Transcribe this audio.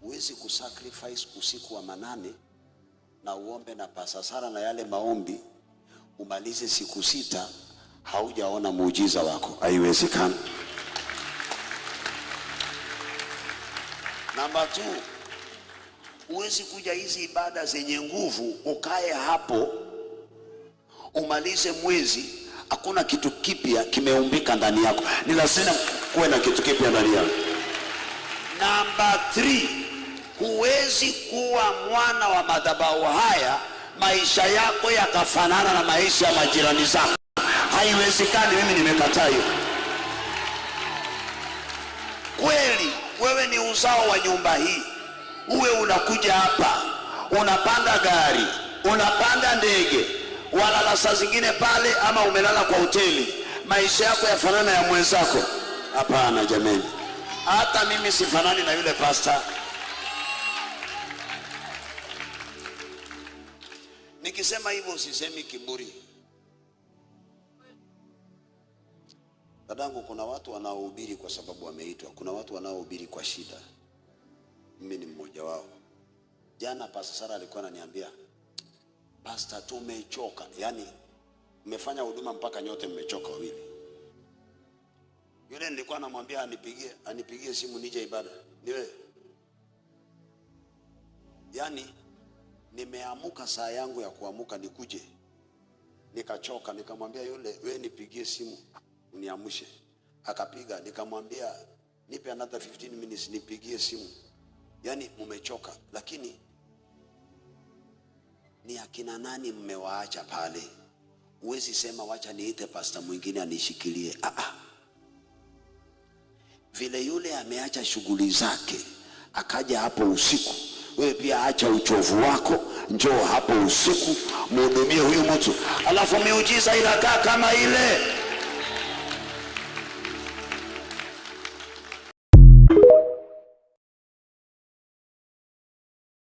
Huwezi kusacrifice usiku wa manane na uombe na Pastor Sara na yale maombi umalize siku 6 haujaona muujiza wako. Haiwezekani. Namba 2, huwezi kuja hizi ibada zenye nguvu ukae hapo umalize mwezi hakuna kitu kipya kimeumbika ndani yako. Ni lazima kuwe na kitu kipya ndani yako. Namba 3, huwezi kuwa mwana wa madhabahu haya maisha yako yakafanana na maisha ya majirani zako. Haiwezekani. Mimi nimekataa hiyo. Kweli wewe ni uzao wa nyumba hii, uwe unakuja hapa unapanda gari, unapanda ndege, walala saa zingine pale ama umelala kwa hoteli, maisha yako yafanana ya mwenzako? Hapana jameni. Hata mimi sifanani na yule pastor. Nikisema hivyo sisemi kiburi. Dadangu, kuna watu wanaohubiri kwa sababu wameitwa. Kuna watu wanaohubiri kwa shida. Mimi ni mmoja wao. Jana Pastor Sara alikuwa ananiambia, Pastor, tumechoka. Yaani mmefanya huduma mpaka nyote mmechoka wawili. Yule nilikuwa namwambia anipigie simu nije ibada. Ni wewe. Yaani nimeamuka saa yangu ya kuamuka nikuje. Nikachoka, nikamwambia yule, wewe nipigie simu uniamshe. Akapiga, nikamwambia nipe another 15 minutes nipigie simu. Yaani mmechoka. Lakini ni akina nani mmewaacha pale? Huwezi sema wacha niite pastor mwingine anishikilie. Vile yule ameacha shughuli zake akaja hapo usiku, wewe pia acha uchovu wako, njoo hapo usiku muhudumie huyu mtu, alafu miujiza inakaa kama ile.